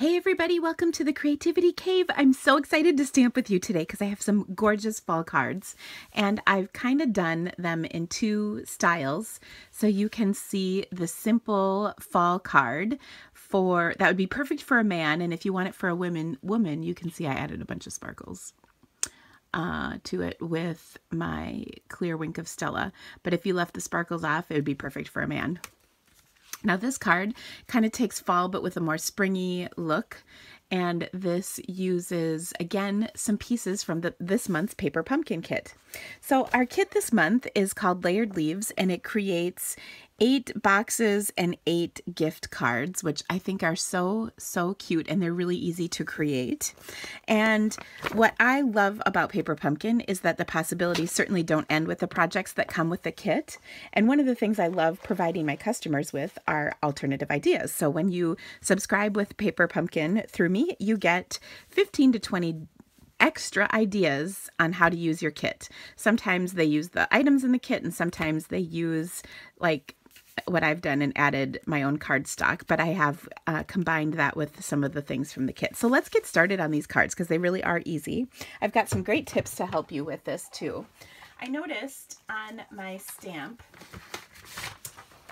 Hey everybody, welcome to the Creativity Cave. I'm so excited to stamp with you today because I have some gorgeous fall cards and I've kind of done them in two styles. So you can see the simple fall card that would be perfect for a man, and if you want it for a woman, you can see I added a bunch of sparkles to it with my clear Wink of Stella. But if you left the sparkles off, it would be perfect for a man. Now this card kind of takes fall but with a more springy look, and this uses again some pieces from this month's paper pumpkin kit. So our kit this month is called Layered Leaves, and it creates 8 boxes and 8 gift cards, which I think are so cute, and they're really easy to create. And what I love about Paper Pumpkin is that the possibilities certainly don't end with the projects that come with the kit. And one of the things I love providing my customers with are alternative ideas. So when you subscribe with Paper Pumpkin through me, you get 15 to 20 extra ideas on how to use your kit. Sometimes they use the items in the kit, and sometimes they use like what I've done and added my own card stock, but I have combined that with some of the things from the kit. So let's get started on these cards because they really are easy. I've got some great tips to help you with this too. I noticed on my stamp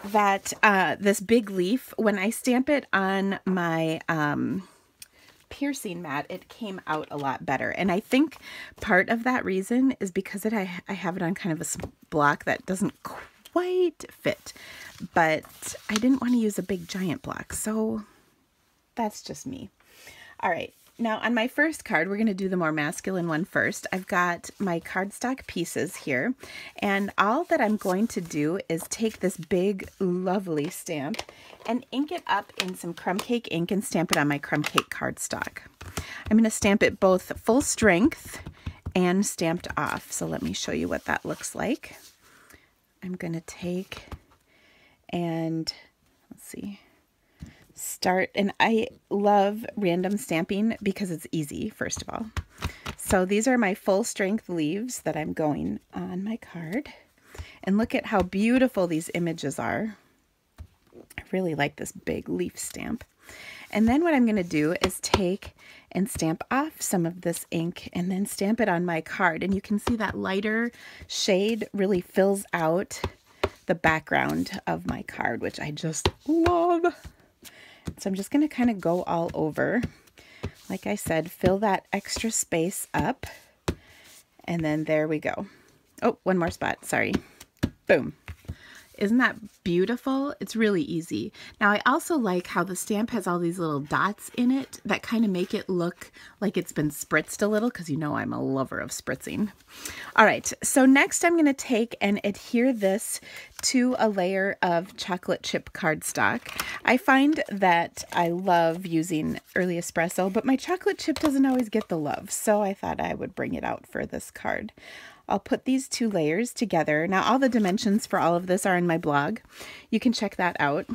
that this big leaf, when I stamp it on my piercing mat, it came out a lot better. And I think part of that reason is because I have it on kind of a block that doesn't quite fit, but I didn't want to use a big giant block, so that's just me. All right, now on my first card, we're going to do the more masculine one first. I've got my cardstock pieces here, and all that I'm going to do is take this big lovely stamp and ink it up in some crumb cake ink and stamp it on my crumb cake cardstock. I'm going to stamp it both full strength and stamped off, so let me show you what that looks like. I'm going to take and let's see, start, and I love random stamping because it's easy, first of all. So these are my full strength leaves that I'm going on my card, and look at how beautiful these images are. I really like this big leaf stamp. And then what I'm going to do is take and stamp off some of this ink and then stamp it on my card. And you can see that lighter shade really fills out the background of my card, which I just love. So I'm just going to kind of go all over. Like I said, fill that extra space up. And then there we go. Oh, one more spot. Sorry. Boom. Isn't that beautiful? It's really easy. Now I also like how the stamp has all these little dots in it that kind of make it look like it's been spritzed a little, because you know I'm a lover of spritzing. All right, so next I'm going to take and adhere this to a layer of chocolate chip cardstock. I find that I love using early espresso, but my chocolate chip doesn't always get the love, so I thought I would bring it out for this card. I'll put these 2 layers together. Now all the dimensions for all of this are in my blog. You can check that out.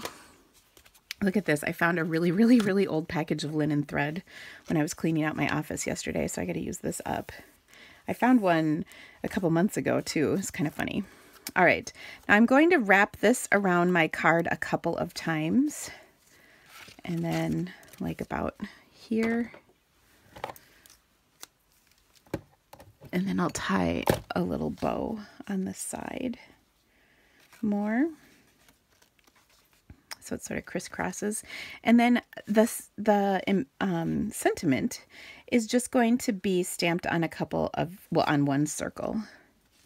Look at this. I found a really old package of linen thread when I was cleaning out my office yesterday, so I got to use this up. I found one a couple months ago too. It's kind of funny. All right, now I'm going to wrap this around my card a couple of times, and then like about here. And then I'll tie a little bow on the side more, so it sort of crisscrosses. And then the sentiment is just going to be stamped on a couple of, well, on one circle.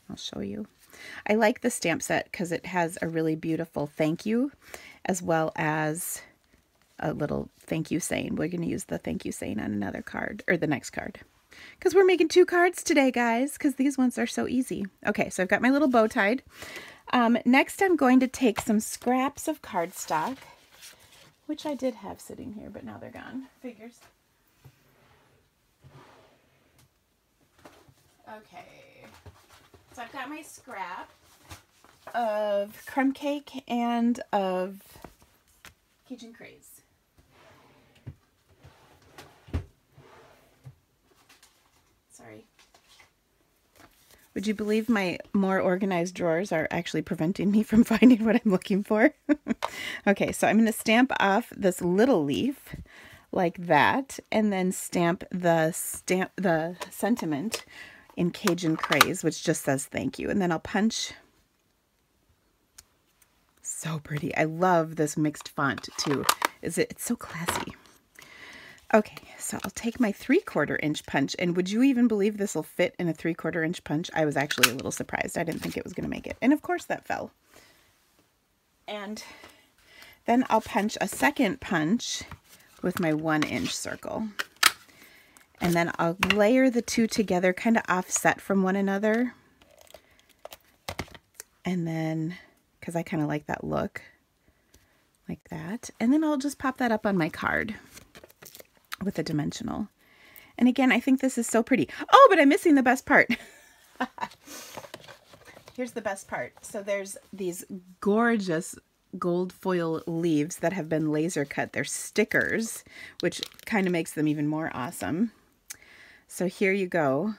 I'll show you. I like the stamp set because it has a really beautiful thank you, as well as a little thank you saying. We're going to use the thank you saying on another card, or the next card, because we're making 2 cards today, guys, because these ones are so easy. Okay, so I've got my little bow tied. Next, I'm going to take some scraps of cardstock, which I did have sitting here, but now they're gone. Figures. Okay, so I've got my scrap of crumb cake and of Cajun Craze. Sorry. Would you believe my more organized drawers are actually preventing me from finding what I'm looking for? Okay, so I'm going to stamp off this little leaf like that, and then stamp the sentiment in Cajun Craze, which just says thank you. And then I'll punch. So pretty. I love this mixed font too. It's so classy. Okay, so I'll take my 3/4 inch punch, and would you even believe this will fit in a 3/4 inch punch? I was actually a little surprised. I didn't think it was going to make it. And of course that fell. And then I'll punch a second punch with my 1-inch circle. And then I'll layer the two together, kind of offset from one another. And then, because I kind of like that look, like that. And then I'll just pop that up on my card with a dimensional. And again, I think this is so pretty. Oh, but I'm missing the best part. Here's the best part. So there's these gorgeous gold foil leaves that have been laser cut. They're stickers, which kind of makes them even more awesome. So here you go.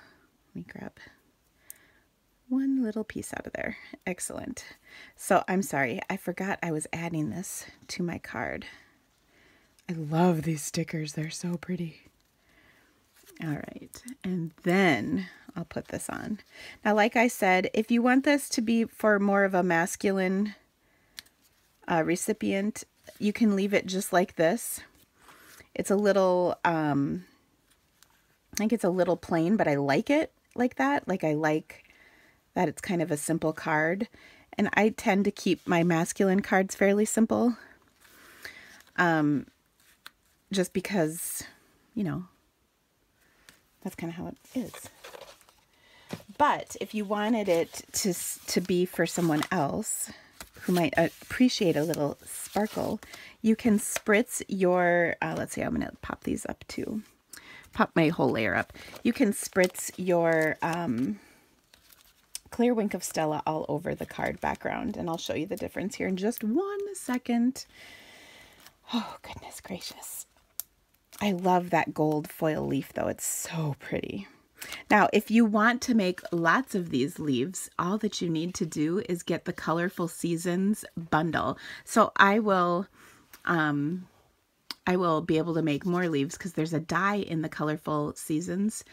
Let me grab one little piece out of there. Excellent. So I'm sorry, I forgot I was adding this to my card. I love these stickers. They're so pretty. All right. And then I'll put this on. Now, like I said, if you want this to be for more of a masculine recipient, you can leave it just like this. It's a little, I think it's a little plain, but I like it like that. Like I like that it's kind of a simple card. And I tend to keep my masculine cards fairly simple. Just because, you know, that's kind of how it is. But if you wanted it to be for someone else who might appreciate a little sparkle, you can spritz your, let's see, I'm going to pop these up too. Pop my whole layer up. You can spritz your clear Wink of Stella all over the card background. And I'll show you the difference here in just 1 second. Oh, goodness gracious. I love that gold foil leaf though. It's so pretty. Now, if you want to make lots of these leaves, all that you need to do is get the Colorful Seasons bundle. So I will be able to make more leaves because there's a die in the Colorful Seasons.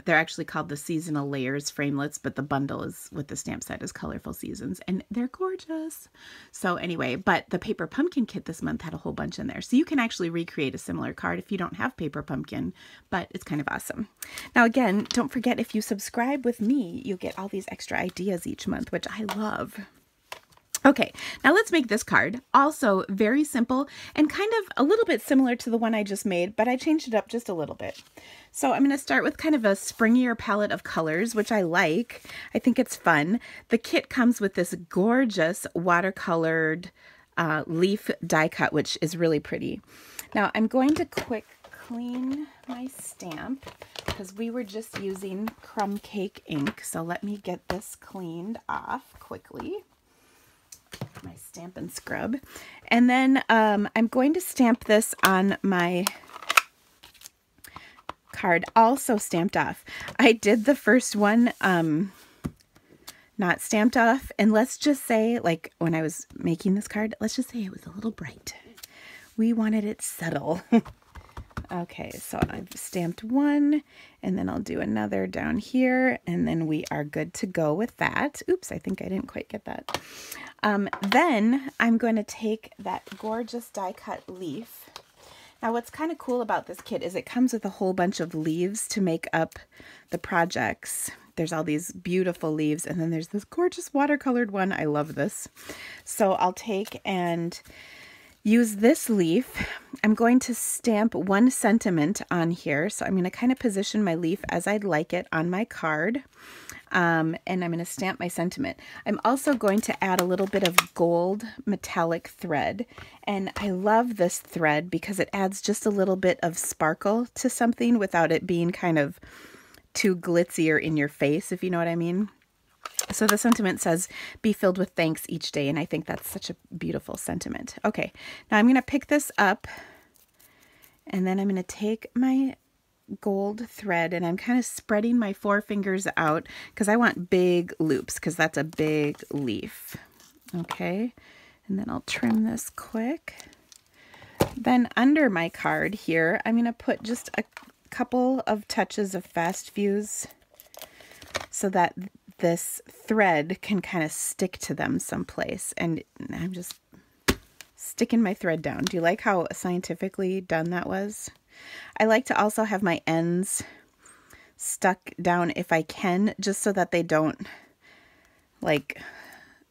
They're actually called the Seasonal Layers Framelits, but the bundle is with the stamp set is Colorful Seasons, and they're gorgeous. So anyway, but the Paper Pumpkin kit this month had a whole bunch in there. So you can actually recreate a similar card if you don't have Paper Pumpkin, but it's kind of awesome. Now again, don't forget, if you subscribe with me, you'll get all these extra ideas each month, which I love. Okay, now let's make this card. Also very simple and kind of a little bit similar to the one I just made, but I changed it up just a little bit. So I'm going to start with kind of a Springier palette of colors, which I like. I think it's fun. The kit comes with this gorgeous watercolored leaf die cut, which is really pretty. Now I'm going to quick clean my stamp because we were just using crumb cake ink. So let me get this cleaned off quickly. My stamp and scrub. And then I'm going to stamp this on my card, also stamped off. I did the first one not stamped off, and let's just say, like when I was making this card, let's just say it was a little bright. We wanted it subtle. Okay, so I've stamped one, and then I'll do another down here, and then we are good to go with that. Oops, I think I didn't quite get that. Then I'm going to take that gorgeous die cut leaf. Now what's kind of cool about this kit is it comes with a whole bunch of leaves to make up the projects. There's all these beautiful leaves, and then there's this gorgeous watercolored one. I love this. So I'll take and use this leaf. I'm going to stamp one sentiment on here. So I'm going to kind of position my leaf as I'd like it on my card. And I'm going to stamp my sentiment. I'm also going to add a little bit of gold metallic thread. And I love this thread because it adds just a little bit of sparkle to something without it being kind of too glitzy or in your face, if you know what I mean. So the sentiment says, be filled with thanks each day. And I think that's such a beautiful sentiment. Okay, now I'm going to pick this up, and then I'm going to take my gold thread, and I'm kind of spreading my 4 fingers out because I want big loops because that's a big leaf. Okay, and then I'll trim this quick. Then under my card here, I'm going to put just a couple of touches of fast fuse so that this thread can kind of stick to them someplace. And I'm just sticking my thread down. Do you like how scientifically done that was? I like to also have my ends stuck down if I can, just so that they don't like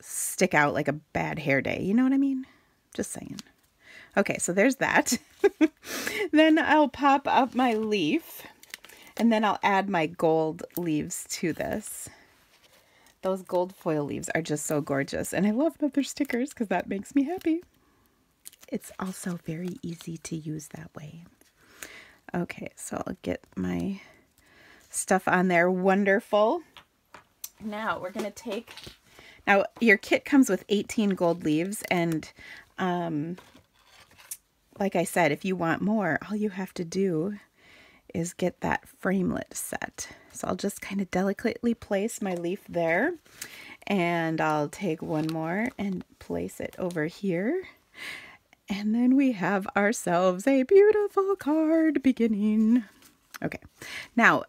stick out like a bad hair day. You know what I mean? Just saying. Okay, so there's that. Then I'll pop up my leaf, and then I'll add my gold leaves to this. Those gold foil leaves are just so gorgeous, and I love that they're stickers because that makes me happy. It's also very easy to use that way. Okay, so I'll get my stuff on there. Wonderful. Now we're going to take, now your kit comes with 18 gold leaves, and like I said, if you want more, all you have to do is get that framelit set. So I'll just kind of delicately place my leaf there, and I'll take one more and place it over here. And then we have ourselves a beautiful card beginning. Okay, now,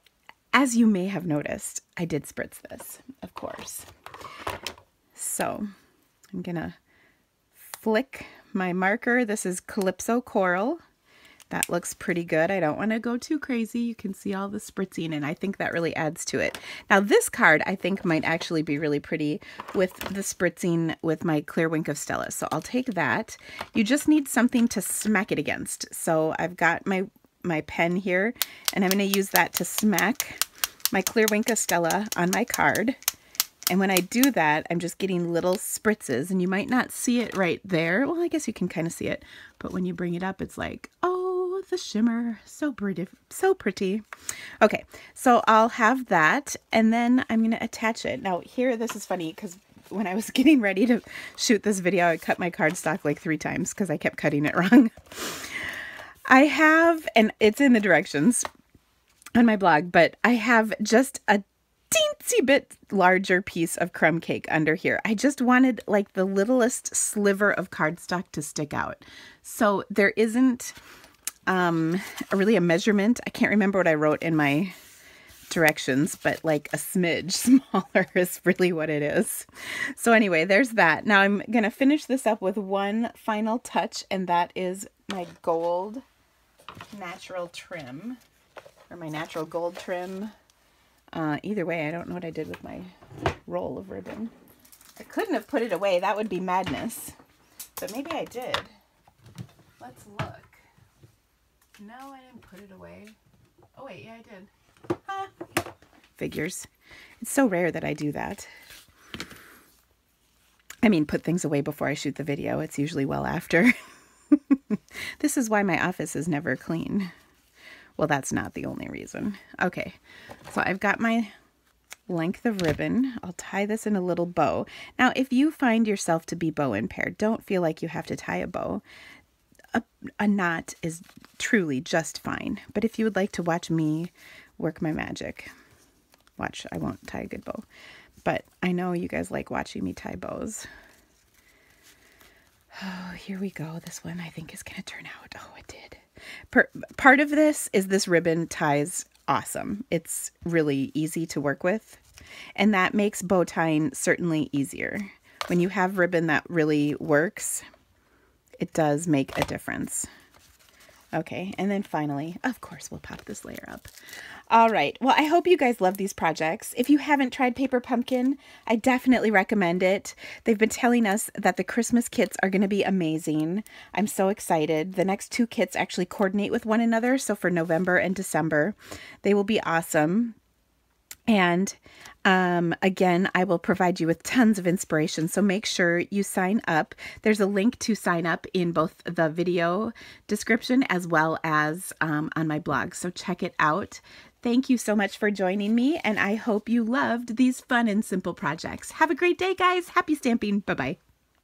as you may have noticed, I did spritz this, of course. So I'm gonna flick my marker. This is Calypso Coral. That looks pretty good. I don't want to go too crazy. You can see all the spritzing, and I think that really adds to it. Now this card I think might actually be really pretty with the spritzing with my Clear Wink of Stella. So I'll take that. You just need something to smack it against. So I've got my pen here, and I'm going to use that to smack my Clear Wink of Stella on my card. And when I do that, I'm just getting little spritzes, and you might not see it right there. Well, I guess you can kind of see it, but when you bring it up, it's like, oh, the shimmer, so pretty, so pretty. Okay, so I'll have that, and then I'm going to attach it. Now here, this is funny because when I was getting ready to shoot this video, I cut my cardstock like 3 times because I kept cutting it wrong. I have, and it's in the directions on my blog, but I have just a teensy bit larger piece of crumb cake under here. I just wanted like the littlest sliver of cardstock to stick out. So there isn't really a measurement. I can't remember what I wrote in my directions, but like a smidge smaller is really what it is. So anyway, there's that. Now I'm going to finish this up with one final touch, and that is my gold natural trim, or my natural gold trim. Either way, I don't know what I did with my roll of ribbon. I couldn't have put it away. That would be madness. But maybe I did. Let's look. No, I didn't put it away. Oh, wait, yeah, I did. Huh. Figures. It's so rare that I do that. I mean, put things away before I shoot the video. It's usually well after. This is why my office is never clean. Well, that's not the only reason. Okay, so I've got my length of ribbon. I'll tie this in a little bow. Now, if you find yourself to be bow impaired, don't feel like you have to tie a bow. A knot is truly just fine. But if you would like to watch me work my magic, watch, I won't tie a good bow. But I know you guys like watching me tie bows. Oh, here we go. This one I think is going to turn out. Oh, it did. Part of this is this ribbon ties awesome. It's really easy to work with, and that makes bow tying certainly easier. When you have ribbon that really works, it does make a difference. Okay, and then finally, of course, we'll pop this layer up. All right, well, I hope you guys love these projects. If you haven't tried Paper Pumpkin, I definitely recommend it. They've been telling us that the Christmas kits are going to be amazing. I'm so excited. The next 2 kits actually coordinate with one another, so for November and December, they will be awesome. And again, I will provide you with tons of inspiration, so make sure you sign up. There's a link to sign up in both the video description as well as on my blog, so check it out. Thank you so much for joining me, and I hope you loved these fun and simple projects. Have a great day, guys. Happy stamping. Bye-bye.